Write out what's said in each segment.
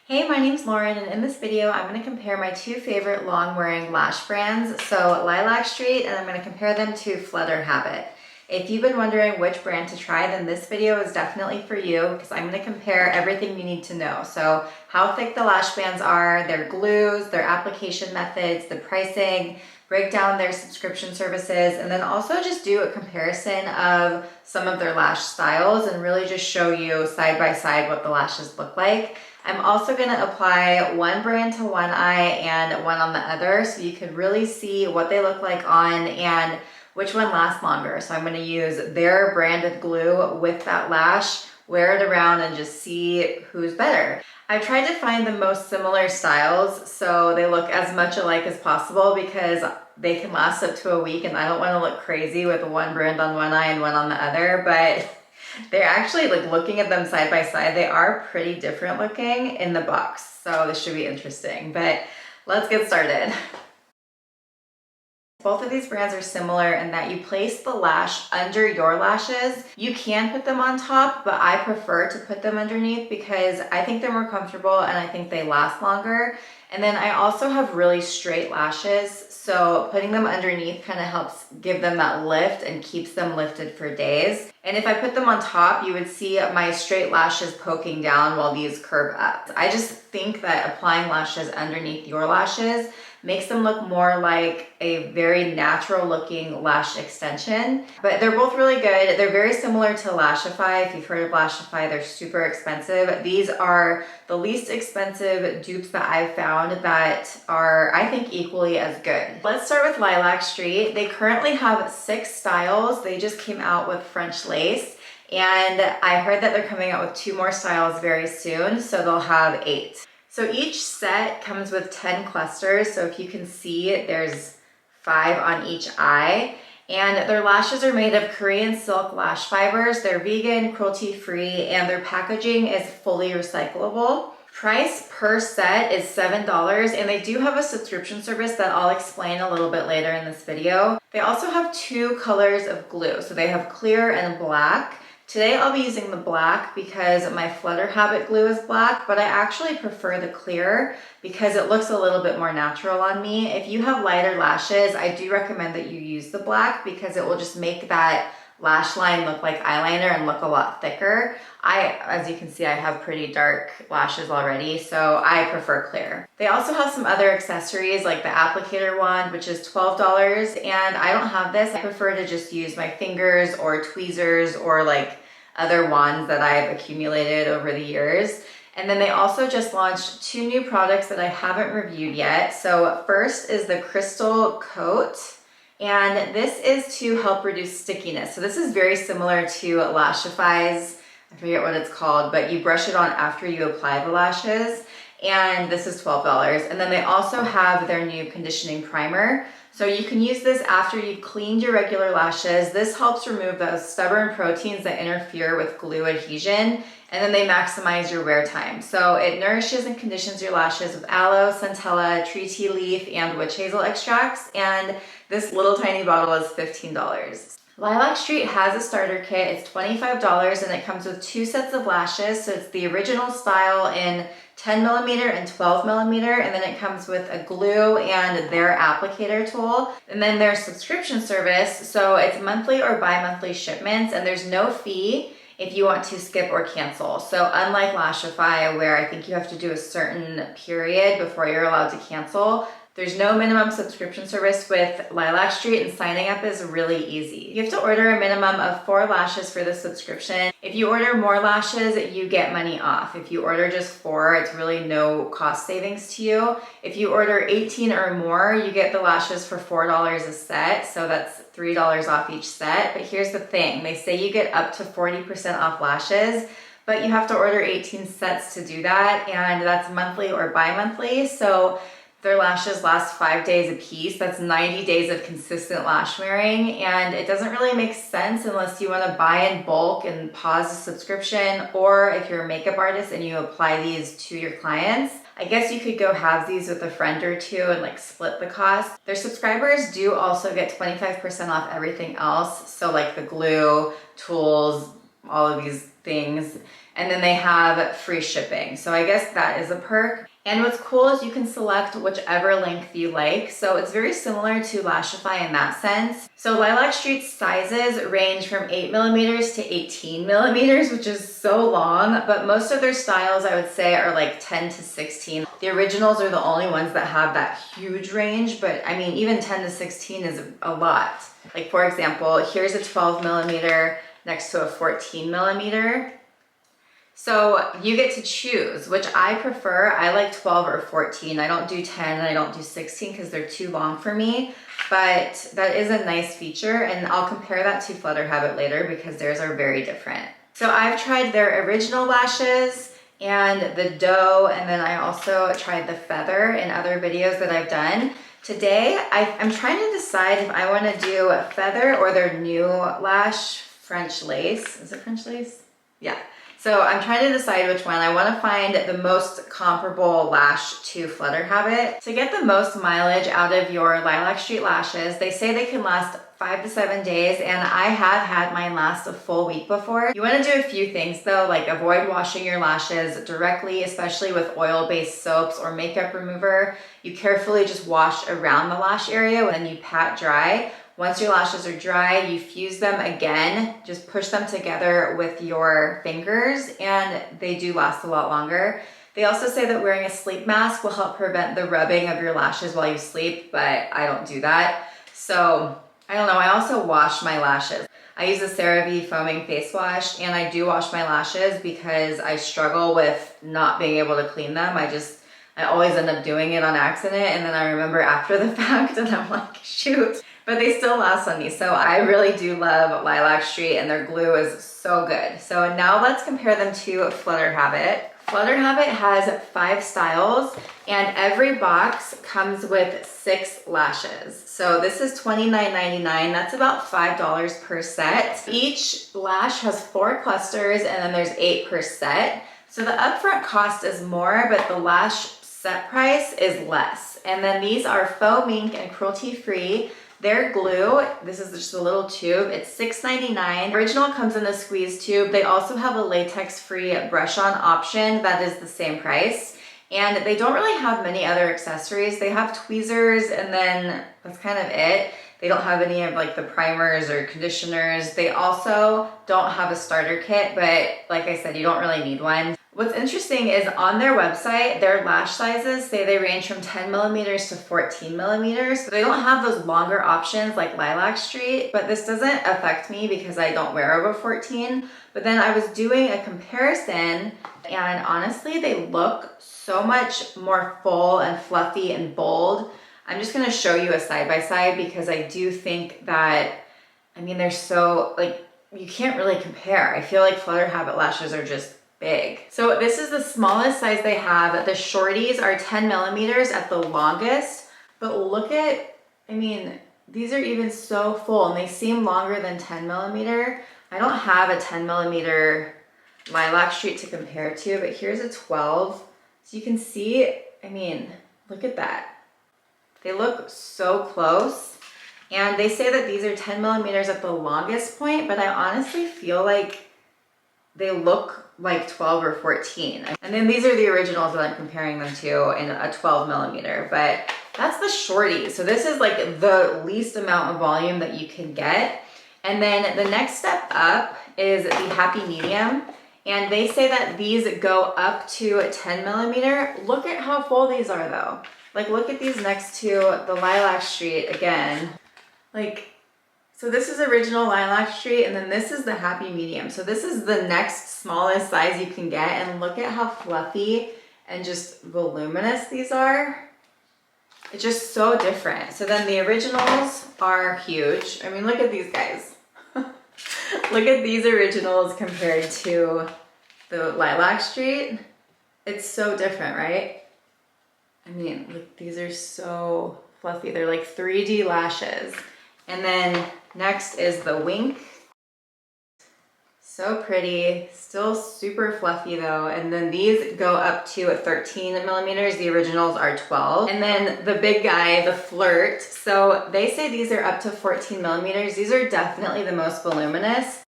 Hey, my name's Lauren, and in this video, I'm going to compare my two favorite long-wearing lash brands, so Lilac Street, and I'm going to compare them to Flutter Habit. If you've been wondering which brand to try, then this video is definitely for you because I'm going to compare everything you need to know. So how thick the lash bands are, their glues, their application methods, the pricing, break down their subscription services, and then also just do a comparison of some of their lash styles and really just show you side by side what the lashes look like. I'm also going to apply one brand to one eye and one on the other so you can really see what they look like on and which one lasts longer. So I'm going to use their branded glue with that lash, wear it around, and just see who's better. I've tried to find the most similar styles so they look as much alike as possible because they can last up to a week and I don't want to look crazy with one brand on one eye and one on the other, but they're actually, like, looking at them side by side, they are pretty different looking in the box. So this should be interesting, but let's get started. Both of these brands are similar in that you place the lash under your lashes. You can put them on top, but I prefer to put them underneath because I think they're more comfortable and I think they last longer. And then I also have really straight lashes, so putting them underneath kind of helps give them that lift and keeps them lifted for days. And if I put them on top, you would see my straight lashes poking down while these curve up. I just think that applying lashes underneath your lashes makes them look more like a very natural looking lash extension. But they're both really good. They're very similar to Lashify. If you've heard of Lashify, they're super expensive. These are the least expensive dupes that I've found that are, I think, equally as good. Let's start with Lilac Street. They currently have 6 styles. They just came out with French lace. And I heard that they're coming out with 2 more styles very soon, so they'll have 8. So each set comes with 10 clusters. So if you can see, there's 5 on each eye. And their lashes are made of Korean silk lash fibers. They're vegan, cruelty-free, and their packaging is fully recyclable. Price per set is $7, and they do have a subscription service that I'll explain a little bit later in this video. They also have 2 colors of glue. So they have clear and black. Today I'll be using the black because my Flutter Habit glue is black, but I actually prefer the clear because it looks a little bit more natural on me. If you have lighter lashes, I do recommend that you use the black because it will just make that lash line look like eyeliner and look a lot thicker. As you can see, I have pretty dark lashes already, so I prefer clear. They also have some other accessories like the applicator wand, which is $12, and I don't have this. I prefer to just use my fingers or tweezers or like other wands that I've accumulated over the years. And then they also just launched 2 new products that I haven't reviewed yet. So first is the Crystal Coat. And this is to help reduce stickiness. So this is very similar to Lashify's, I forget what it's called, but you brush it on after you apply the lashes. And this is $12. And then they also have their new conditioning primer. So you can use this after you've cleaned your regular lashes. This helps remove those stubborn proteins that interfere with glue adhesion, and then they maximize your wear time. So it nourishes and conditions your lashes with aloe, centella, tree tea leaf, and witch hazel extracts. And this little tiny bottle is $15. Lilac Street has a starter kit. It's $25 and it comes with 2 sets of lashes. So it's the original style in 10mm and 12mm, and then it comes with a glue and their applicator tool, and then their subscription service. So it's monthly or bi-monthly shipments, and there's no fee if you want to skip or cancel. So unlike Lashify, where I think you have to do a certain period before you're allowed to cancel, there's no minimum subscription service with Lilac Street, and signing up is really easy. You have to order a minimum of 4 lashes for the subscription. If you order more lashes, you get money off. If you order just 4, it's really no cost savings to you. If you order 18 or more, you get the lashes for $4 a set, so that's $3 off each set. But here's the thing, they say you get up to 40% off lashes, but you have to order 18 sets to do that, and that's monthly or bi-monthly. So their lashes last 5 days a piece. That's 90 days of consistent lash wearing, and it doesn't really make sense unless you want to buy in bulk and pause the subscription, or if you're a makeup artist and you apply these to your clients. I guess you could go have these with a friend or 2 and like split the cost. Their subscribers do also get 25% off everything else. So like the glue, tools, all of these things. And then they have free shipping. So I guess that is a perk. And what's cool is you can select whichever length you like. So it's very similar to Lashify in that sense. So Lilac Street's sizes range from 8mm to 18mm, which is so long, but most of their styles I would say are like 10 to 16. The originals are the only ones that have that huge range, but I mean, even 10 to 16 is a lot. Like for example, here's a 12mm next to a 14mm. So you get to choose, which I prefer. I like 12 or 14. I don't do 10 and I don't do 16 because they're too long for me, but that is a nice feature, and I'll compare that to Flutter Habit later because theirs are very different. So I've tried their original lashes and the doe, and then I also tried the feather in other videos that I've done. Today, I'm trying to decide if I want to do a feather or their new lash French lace. Is it French lace? Yeah. So I'm trying to decide which one. I want to find the most comparable lash to Flutter Habit. To get the most mileage out of your Lilac Street lashes, they say they can last 5 to 7 days, and I have had mine last a full week before. You want to do a few things though, like avoid washing your lashes directly, especially with oil-based soaps or makeup remover. You carefully just wash around the lash area and then you pat dry. Once your lashes are dry, you fuse them again, just push them together with your fingers, and they do last a lot longer. They also say that wearing a sleep mask will help prevent the rubbing of your lashes while you sleep, but I don't do that. So I don't know, I also wash my lashes. I use a CeraVe foaming face wash, and I do wash my lashes because I struggle with not being able to clean them. I always end up doing it on accident, and then I remember after the fact and I'm like, shoot. But they still last on me. So I really do love Lilac Street, and their glue is so good. So now let's compare them to Flutter Habit. Flutter Habit has 5 styles, and every box comes with 6 lashes. So this is $29.99. That's about $5 per set. Each lash has 4 clusters, and then there's 8 per set. So the upfront cost is more, but the lash set price is less. And then these are faux mink and cruelty-free. Their glue, this is just a little tube, it's $6.99. Original comes in a squeeze tube. They also have a latex-free brush-on option that is the same price. And they don't really have many other accessories. They have tweezers, and then that's kind of it. They don't have any of like the primers or conditioners. They also don't have a starter kit, but like I said, you don't really need one. What's interesting is on their website, their lash sizes say they range from 10mm to 14mm. So they don't have those longer options like Lilac Street, but this doesn't affect me because I don't wear over 14. But then I was doing a comparison, and honestly, they look so much more full and fluffy and bold. I'm just gonna show you a side-by-side because I do think that, I mean, they're so, like, you can't really compare. I feel like Flutter Habit lashes are just big. So this is the smallest size they have. The shorties are 10mm at the longest, but look at, I mean, these are even so full, and they seem longer than 10mm. I don't have a 10mm Lilac Street to compare to, but here's a 12. So you can see, I mean, look at that. They look so close, and they say that these are 10mm at the longest point, but I honestly feel like they look like 12 or 14. And then these are the originals that I'm comparing them to in a 12mm, but that's the shorty. So this is like the least amount of volume that you can get. And then the next step up is the Happy Medium. And they say that these go up to 10mm. Look at how full these are though. Like look at these next to the Lilac Street again. Like, so this is original Lilac Street, and then this is the Happy Medium. So this is the next smallest size you can get, and look at how fluffy and just voluminous these are. It's just so different. So then the originals are huge. I mean, look at these guys. Look at these originals compared to the Lilac Street. It's so different, right? I mean, look, these are so fluffy. They're like 3D lashes. And then next is the Wink. So pretty, still super fluffy though. And then these go up to 13mm. The originals are 12. And then the big guy, the Flirt. So they say these are up to 14mm. These are definitely the most voluminous.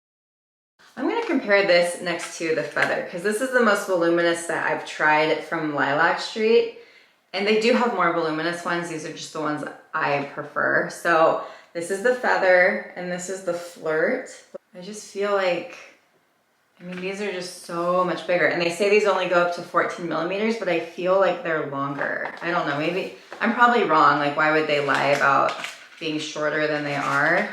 I'm gonna compare this next to the feather because this is the most voluminous that I've tried from Lilac Street. And they do have more voluminous ones. These are just the ones I prefer. So this is the feather and this is the flirt. I just feel like, I mean, these are just so much bigger. And they say these only go up to 14 millimeters, but I feel like they're longer. I don't know, maybe, I'm probably wrong. Like, why would they lie about being shorter than they are?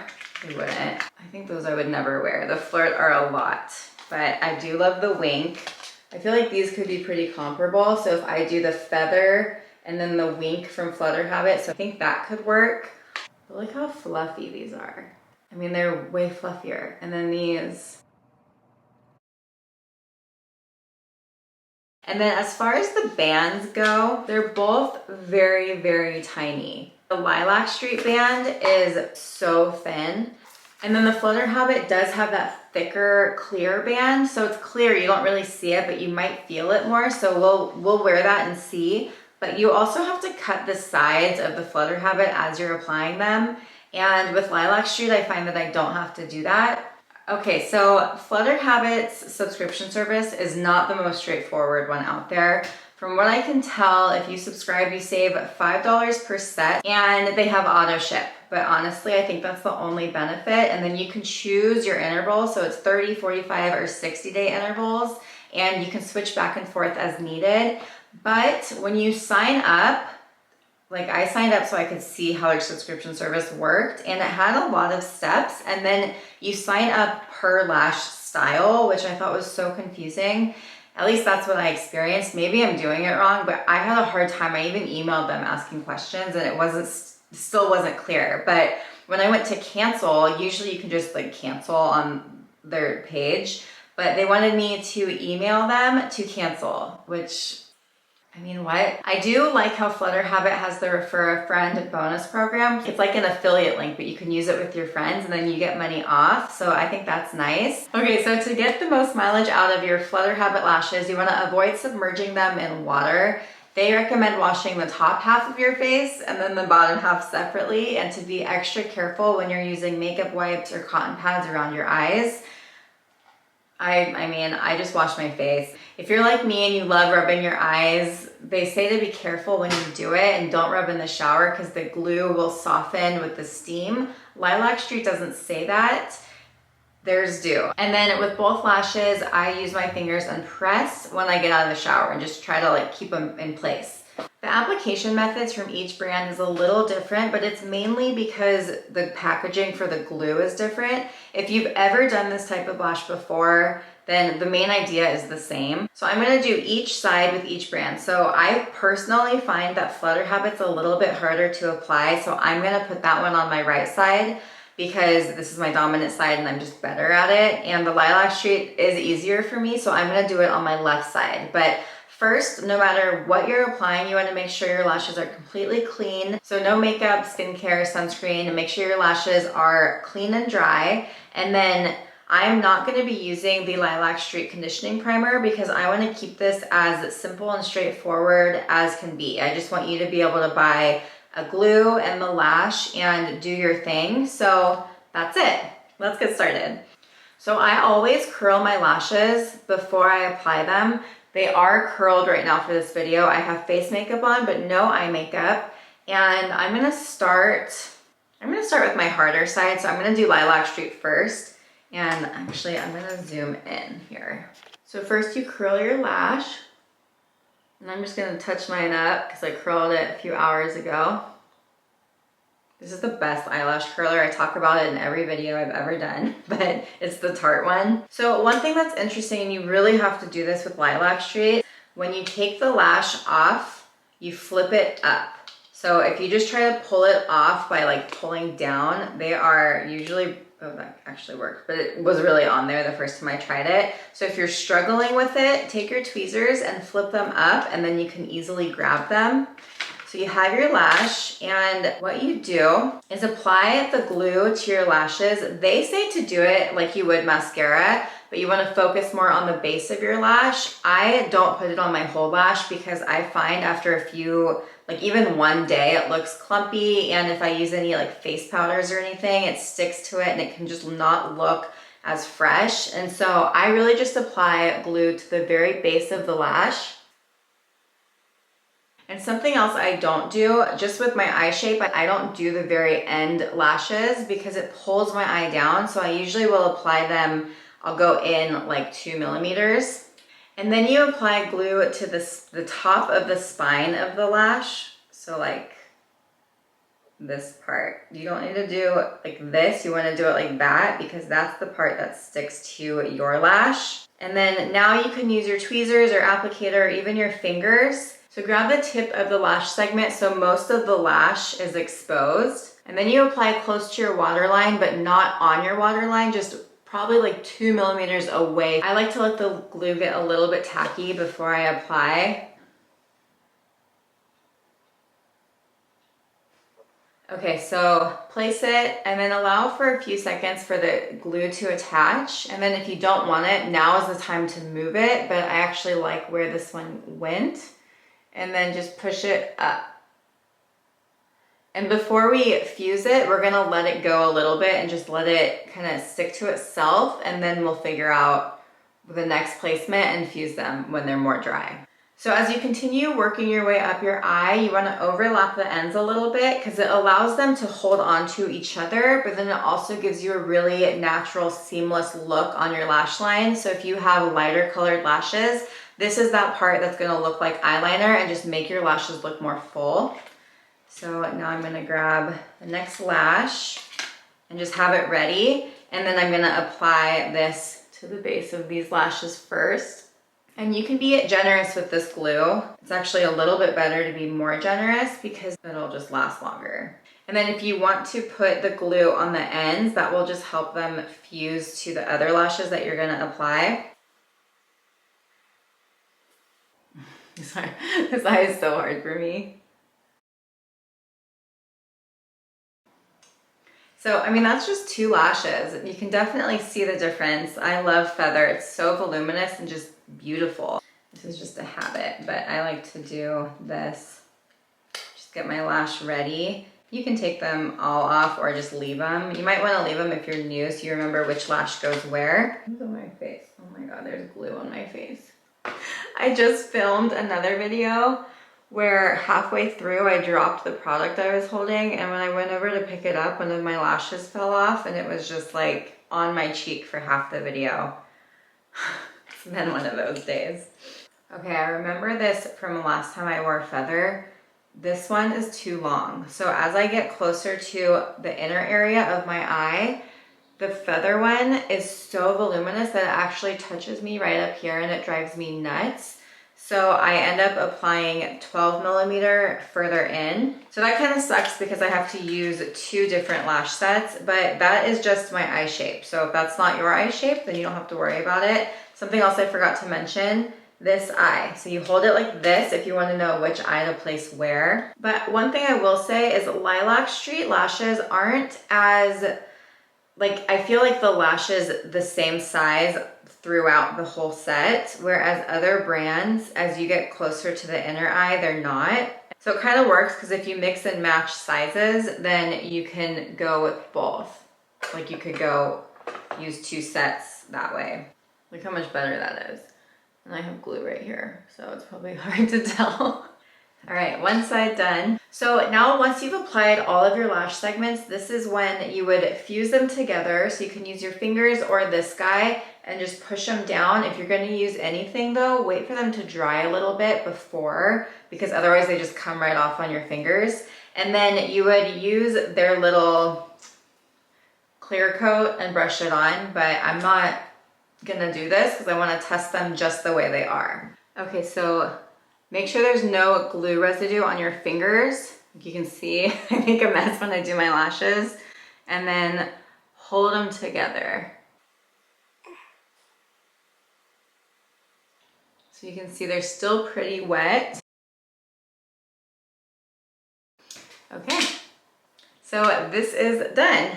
They wouldn't. I think those I would never wear. The flirt are a lot, but I do love the wink. I feel like these could be pretty comparable. So if I do the feather and then the wink from Flutter Habit, so I think that could work. But look how fluffy these are. I mean, they're way fluffier. And then these. And then as far as the bands go, they're both very, very tiny. The Lilac Street band is so thin. And then the Flutter Habit does have that thicker clear band. So it's clear, you don't really see it, but you might feel it more. So we'll wear that and see. But you also have to cut the sides of the Flutter Habit as you're applying them. And with Lilac Street, I find that I don't have to do that. Okay, so Flutter Habit's subscription service is not the most straightforward one out there. From what I can tell, if you subscribe, you save $5 per set and they have auto ship. But honestly, I think that's the only benefit. And then you can choose your interval. So it's 30, 45, or 60-day intervals. And you can switch back and forth as needed. But when you sign up, like I signed up so I could see how their subscription service worked, and it had a lot of steps, and then you sign up per lash style, which I thought was so confusing. At least that's what I experienced. Maybe I'm doing it wrong, but I had a hard time. I even emailed them asking questions and it still wasn't clear. But when I went to cancel, usually you can just like cancel on their page, but they wanted me to email them to cancel, which, I mean, what? I do like how Flutter Habit has the Refer a Friend bonus program. It's like an affiliate link, but you can use it with your friends and then you get money off. So I think that's nice. Okay, so to get the most mileage out of your Flutter Habit lashes, you want to avoid submerging them in water. They recommend washing the top half of your face and then the bottom half separately, and to be extra careful when you're using makeup wipes or cotton pads around your eyes. I mean, I just wash my face. If you're like me and you love rubbing your eyes, they say to be careful when you do it and don't rub in the shower because the glue will soften with the steam. Lilac Street doesn't say that. Theirs do. And then with both lashes, I use my fingers and press when I get out of the shower and just try to like keep them in place. The application methods from each brand is a little different, but it's mainly because the packaging for the glue is different. If you've ever done this type of lash before, then the main idea is the same. So I'm gonna do each side with each brand. So I personally find that Flutter Habit's a little bit harder to apply, so I'm gonna put that one on my right side because this is my dominant side and I'm just better at it. And the Lilac Street is easier for me, so I'm gonna do it on my left side. But first, no matter what you're applying, you want to make sure your lashes are completely clean. So no makeup, skincare, sunscreen, and make sure your lashes are clean and dry. And then I'm not going to be using the Lilac Street conditioning primer because I want to keep this as simple and straightforward as can be. I just want you to be able to buy a glue and the lash and do your thing. So that's it. Let's get started. So I always curl my lashes before I apply them. They are curled right now for this video. I have face makeup on, but no eye makeup. And I'm gonna start with my harder side. So I'm gonna do Lilac Street first. And actually, I'm gonna zoom in here. So first you curl your lash. And I'm just gonna touch mine up because I curled it a few hours ago. This is the best eyelash curler. I talk about it in every video I've ever done, but it's the Tarte one. So one thing that's interesting, and you really have to do this with Lilac Street, when you take the lash off, you flip it up. So if you just try to pull it off by like pulling down, they are usually, oh, that actually worked, but it was really on there the first time I tried it. So if you're struggling with it, take your tweezers and flip them up, and then you can easily grab them. So you have your lash, and what you do is apply the glue to your lashes. They say to do it like you would mascara, but you want to focus more on the base of your lash. I don't put it on my whole lash because I find after a few, like even one day, it looks clumpy, and if I use any like face powders or anything, it sticks to it and it can just not look as fresh. And so I really just apply glue to the very base of the lash. And something else I don't do, just with my eye shape, I don't do the very end lashes because it pulls my eye down. So I usually will apply them, I'll go in like 2 millimeters. And then you apply glue to the top of the spine of the lash. So like this part. You don't need to do it like this. You want to do it like that because that's the part that sticks to your lash. And then now you can use your tweezers or applicator or even your fingers. So grab the tip of the lash segment so most of the lash is exposed. And then you apply close to your waterline, but not on your waterline, just probably like 2 millimeters away. I like to let the glue get a little bit tacky before I apply. Okay, so place it and then allow for a few seconds for the glue to attach. And then if you don't want it, now is the time to move it, but I actually like where this one went. And then just push it up. And before we fuse it, we're gonna let it go a little bit and just let it kind of stick to itself, and then we'll figure out the next placement and fuse them when they're more dry. So as you continue working your way up your eye, you want to overlap the ends a little bit because it allows them to hold on to each other, but then it also gives you a really natural, seamless look on your lash line. So if you have lighter colored lashes, this is that part that's going to look like eyeliner and just make your lashes look more full. So now I'm going to grab the next lash and just have it ready. And then I'm going to apply this to the base of these lashes first. And you can be generous with this glue. It's actually a little bit better to be more generous because it'll just last longer. And then if you want to put the glue on the ends, that will just help them fuse to the other lashes that you're gonna apply. Sorry, this eye is so hard for me. So, I mean, that's just 2 lashes. You can definitely see the difference. I love Feather. It's so voluminous and just beautiful. This is just a habit, but I like to do this. Just get my lash ready. You can take them all off or just leave them. You might want to leave them if you're new so you remember which lash goes where. What's on my face? Oh my god, there's glue on my face. I just filmed another video where halfway through I dropped the product I was holding, and when I went over to pick it up, one of my lashes fell off and it was just like on my cheek for half the video. It's been one of those days. Okay, I remember this from the last time I wore Feather. This one is too long. So as I get closer to the inner area of my eye, the Feather one is so voluminous that it actually touches me right up here and it drives me nuts. So I end up applying 12 millimeter further in. So that kind of sucks because I have to use 2 different lash sets, but that is just my eye shape. So if that's not your eye shape, then you don't have to worry about it. Something else I forgot to mention, this eye. So you hold it like this if you want to know which eye to place where. But one thing I will say is Lilac Street lashes aren't as, like, I feel like the lashes the same size throughout the whole set, whereas other brands, as you get closer to the inner eye, they're not. So it kind of works because if you mix and match sizes, then you can go with both. Like you could go use 2 sets that way. Look how much better that is. And I have glue right here, so it's probably hard to tell. All right, one side done. So now once you've applied all of your lash segments, this is when you would fuse them together. So you can use your fingers or this guy and just push them down. If you're gonna use anything though, wait for them to dry a little bit before, because otherwise they just come right off on your fingers. And then you would use their little clear coat and brush it on, but I'm not gonna do this because I wanna test them just the way they are. Okay, so make sure there's no glue residue on your fingers. Like you can see, I make a mess when I do my lashes. And then hold them together. So you can see they're still pretty wet. Okay, so this is done.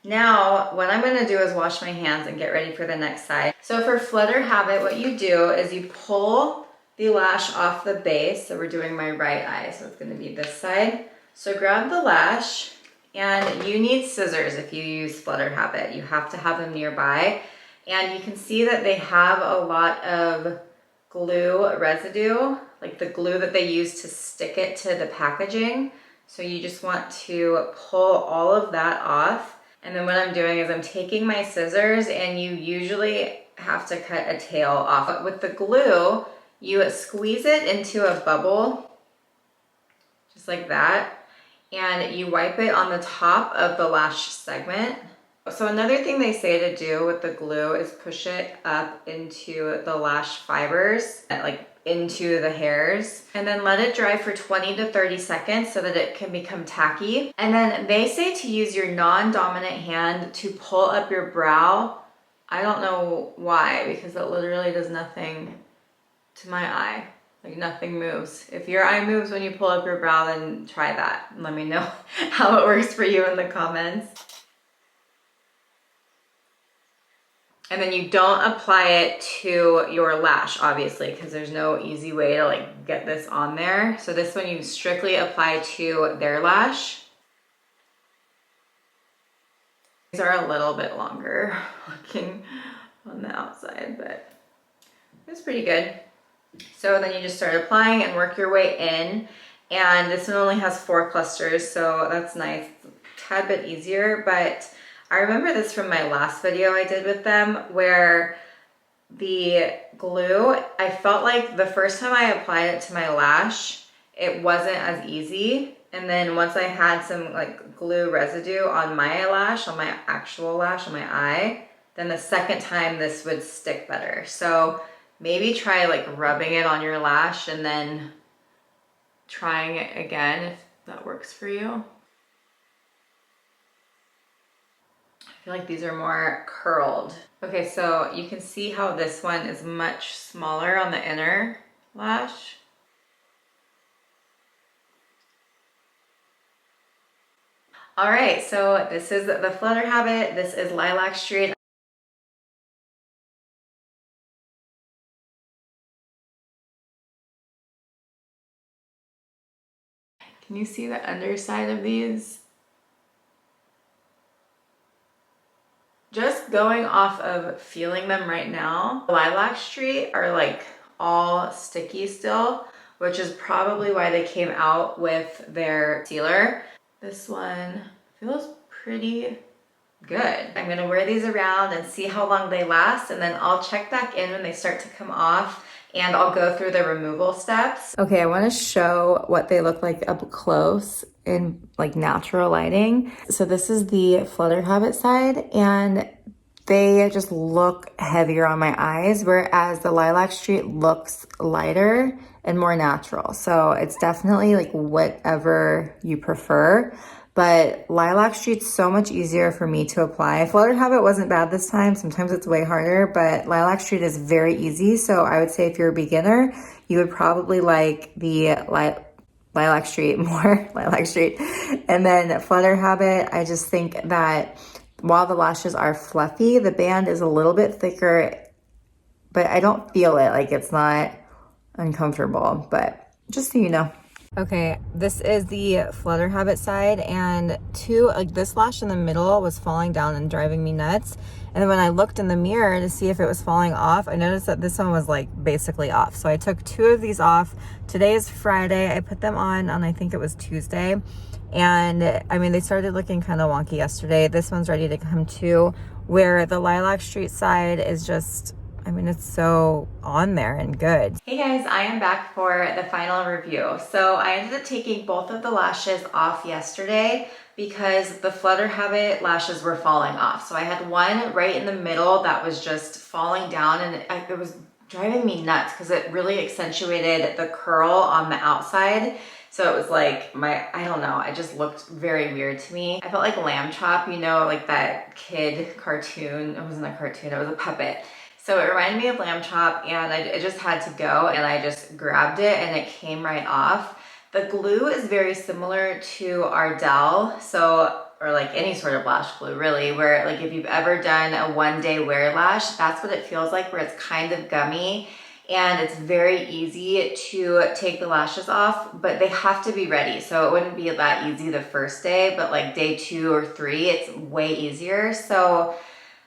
Now, what I'm gonna do is wash my hands and get ready for the next side. So for Flutter Habit, what you do is you pull the lash off the base. So we're doing my right eye, so it's gonna be this side. So grab the lash, And you need scissors if you use Flutter Habit. You have to have them nearby. And you can see that they have a lot of glue residue, like the glue that they use to stick it to the packaging. So you just want to pull all of that off. And then what I'm doing is I'm taking my scissors, and you usually have to cut a tail off. But with the glue, you squeeze it into a bubble, just like that. And you wipe it on the top of the lash segment. So another thing they say to do with the glue is push it up into the lash fibers, like into the hairs, and then let it dry for 20 to 30 seconds so that it can become tacky. And then they say to use your non-dominant hand to pull up your brow. I don't know why, because it literally does nothing to my eye. Like nothing moves. If your eye moves when you pull up your brow, then try that. Let me know how it works for you in the comments. And then you don't apply it to your lash, obviously, because there's no easy way to like get this on there. So this one you strictly apply to their lash. These are a little bit longer looking on the outside, but it's pretty good. So then you just start applying and work your way in. And this one only has 4 clusters, so that's nice. It's a tad bit easier, but I remember this from my last video I did with them, where the glue, I felt like the first time I applied it to my lash, it wasn't as easy. And then once I had some like glue residue on my lash, on my actual lash, on my eye, then the second time this would stick better. So maybe try like rubbing it on your lash and then trying it again if that works for you. I feel like these are more curled. Okay, so you can see how this one is much smaller on the inner lash. All right, so this is the Flutter Habit. This is Lilac Street. Can you see the underside of these? Just going off of feeling them right now, Lilac Street are like all sticky still, which is probably why they came out with their sealer. This one feels pretty good. I'm gonna wear these around and see how long they last, and then I'll check back in when they start to come off, and I'll go through the removal steps. Okay, I wanna show what they look like up close in like natural lighting. So this is the Flutter Habit side, and they just look heavier on my eyes, whereas the Lilac Street looks lighter and more natural. So it's definitely like whatever you prefer. But Lilac Street's so much easier for me to apply. Flutter Habit wasn't bad this time. Sometimes it's way harder, but Lilac Street is very easy. So I would say if you're a beginner, you would probably like the Lilac Street more, Lilac Street. And then Flutter Habit, I just think that while the lashes are fluffy, the band is a little bit thicker, but I don't feel it. Like it's not uncomfortable, but just so you know. Okay, this is the Flutter Habit side, and this lash in the middle was falling down and driving me nuts. And then when I looked in the mirror to see if it was falling off, I noticed that this one was like basically off. So I took 2 of these off. Today is Friday. I put them on I think it was Tuesday. And I mean, they started looking kind of wonky yesterday. This one's ready to come too, where the Lilac Street side is just, I mean, it's so on there and good. Hey guys, I am back for the final review. So I ended up taking both of the lashes off yesterday because the Flutter Habit lashes were falling off. So I had one right in the middle that was just falling down, and it was driving me nuts because it really accentuated the curl on the outside. So it was like I don't know, it just looked very weird to me. I felt like Lamb Chop, you know, like that kid cartoon. It wasn't a cartoon, it was a puppet. So it reminded me of Lamb Chop, and I just had to go, and I just grabbed it and it came right off. The glue is very similar to Ardell, or like any sort of lash glue really, where like if you've ever done a one-day wear lash, that's what it feels like, where it's kind of gummy. and it's very easy to take the lashes off, but they have to be ready. So it wouldn't be that easy the first day, but like day 2 or 3, it's way easier. So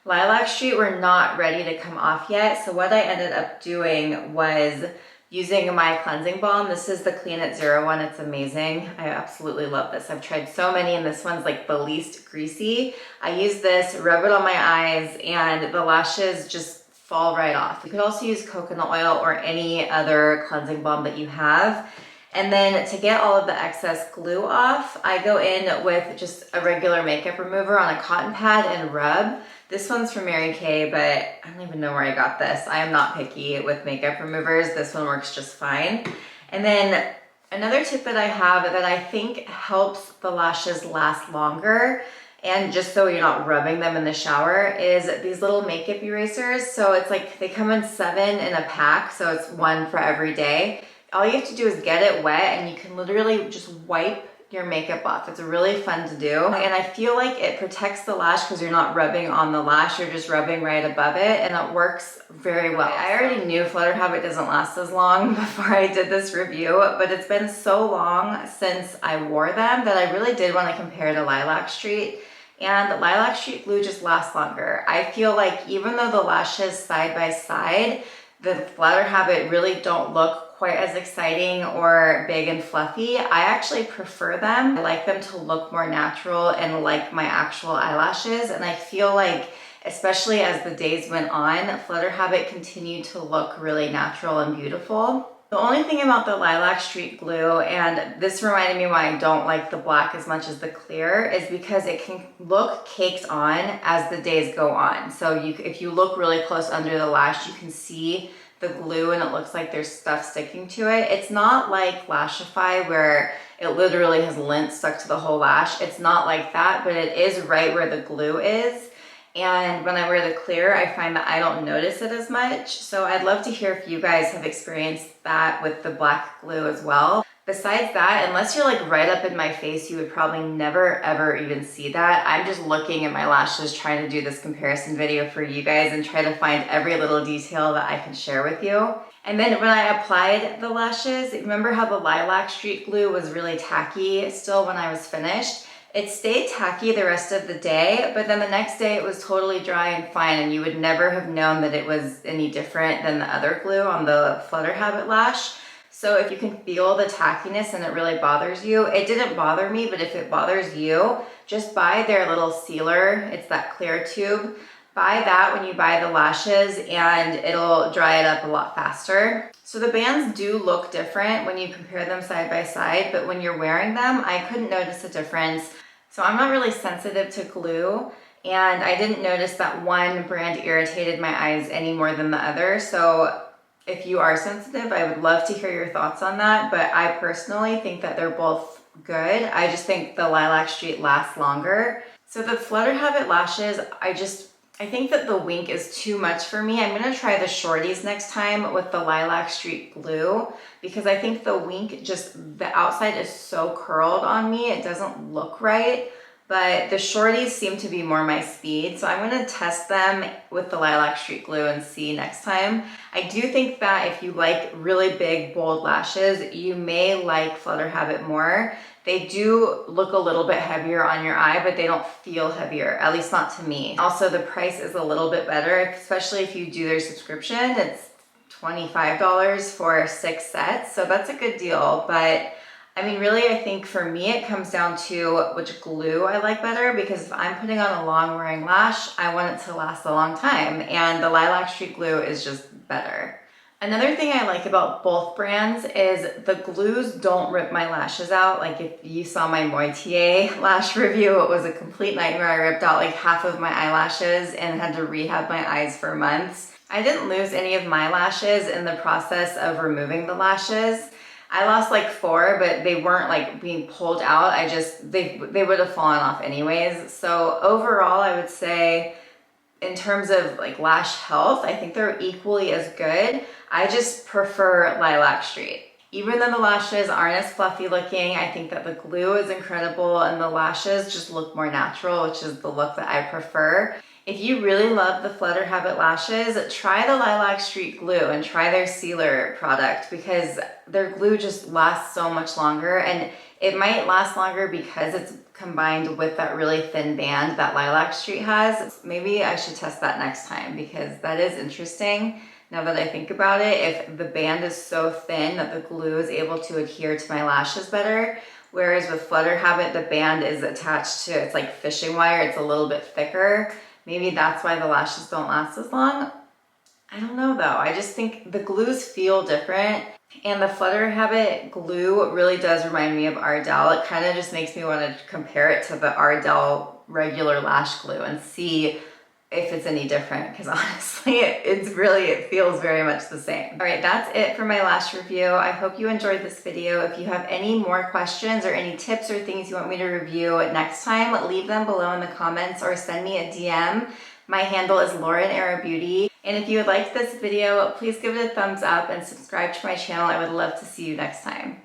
Lilac Street were not ready to come off yet. So what I ended up doing was using my cleansing balm. This is the Clean It Zero one. It's amazing. I absolutely love this. I've tried so many, and this one's like the least greasy. I use this, rub it on my eyes, and the lashes just fall right off. You could also use coconut oil or any other cleansing balm that you have. And then to get all of the excess glue off, I go in with just a regular makeup remover on a cotton pad and rub. This one's from Mary Kay, but I don't even know where I got this. I am not picky with makeup removers. This one works just fine. And then another tip that I have that I think helps the lashes last longer, and just so you're not rubbing them in the shower, is these little makeup erasers. So it's like they come in 7 in a pack, so it's 1 for every day. All you have to do is get it wet, and you can literally just wipe your makeup off. It's really fun to do, and I feel like it protects the lash because you're not rubbing on the lash, you're just rubbing right above it, and it works very well. I already knew Flutter Habit doesn't last as long before I did this review, but it's been so long since I wore them that I really did want to compare to Lilac Street. And Lilac Street glue just lasts longer. I feel like even though the lashes side by side, the Flutter Habit really don't look quite as exciting or big and fluffy. I actually prefer them. I like them to look more natural and like my actual eyelashes. And I feel like, especially as the days went on, Flutter Habit continued to look really natural and beautiful. The only thing about the Lilac Street glue, and this reminded me why I don't like the black as much as the clear, is because it can look caked on as the days go on. So if you look really close under the lash, you can see the glue and it looks like there's stuff sticking to it. It's not like Lashify where it literally has lint stuck to the whole lash. It's not like that, but it is right where the glue is. And when I wear the clear, I find that I don't notice it as much. So I'd love to hear if you guys have experienced that with the black glue as well. Besides that, unless you're like right up in my face, you would probably never ever even see that. I'm just looking at my lashes trying to do this comparison video for you guys and try to find every little detail that I can share with you. And then when I applied the lashes, remember how the Lilac Street glue was really tacky still when I was finished? It stayed tacky the rest of the day, but then the next day it was totally dry and fine, and you would never have known that it was any different than the other glue on the Flutter Habit lash. So if you can feel the tackiness and it really bothers you, it didn't bother me, but if it bothers you, just buy their little sealer. It's that clear tube. Buy that when you buy the lashes and it'll dry it up a lot faster. So the bands do look different when you compare them side by side, but when you're wearing them, I couldn't notice a difference. So I'm not really sensitive to glue, and I didn't notice that one brand irritated my eyes any more than the other. So if you are sensitive, I would love to hear your thoughts on that, but I personally think that they're both good. I just think the Lilac Street lasts longer. So the Flutter Habit lashes, I think that the wink is too much for me. I'm gonna try the shorties next time with the Lilac Street glue, because I think the wink, the outside is so curled on me, it doesn't look right. But the shorties seem to be more my speed, so I'm gonna test them with the Lilac Street glue and see next time. I do think that if you like really big, bold lashes, you may like Flutter Habit more. They do look a little bit heavier on your eye, but they don't feel heavier, at least not to me. Also, the price is a little bit better, especially if you do their subscription. It's $25 for 6 sets, so that's a good deal. But I mean, really, I think for me, it comes down to which glue I like better, because if I'm putting on a long wearing lash, I want it to last a long time, and the Lilac Street glue is just better. Another thing I like about both brands is the glues don't rip my lashes out. Like if you saw my Moitié lash review, it was a complete nightmare. I ripped out like half of my eyelashes and had to rehab my eyes for months. I didn't lose any of my lashes in the process of removing the lashes. I lost like 4, but they weren't like being pulled out. They would have fallen off anyways. So overall, I would say in terms of like lash health, I think they're equally as good. I just prefer Lilac Street. Even though the lashes aren't as fluffy looking, I think that the glue is incredible and the lashes just look more natural, which is the look that I prefer. If you really love the Flutter Habit lashes, try the Lilac Street glue and try their sealer product because their glue just lasts so much longer, and it might last longer because it's combined with that really thin band that Lilac Street has. Maybe I should test that next time because that is interesting. Now that I think about it, if the band is so thin that the glue is able to adhere to my lashes better, whereas with Flutter Habit, the band is attached to, it's like fishing wire, it's a little bit thicker. Maybe that's why the lashes don't last as long. I don't know though, I just think the glues feel different, and the Flutter Habit glue really does remind me of Ardell. It kind of just makes me want to compare it to the Ardell regular lash glue and see if it's any different, because honestly it feels very much the same. All right, that's it for my lash review. I hope you enjoyed this video. If you have any more questions or any tips or things you want me to review next time, leave them below in the comments or send me a DM. My handle is Lauren Era Beauty. And if you would like this video, please give it a thumbs up and subscribe to my channel. I would love to see you next time.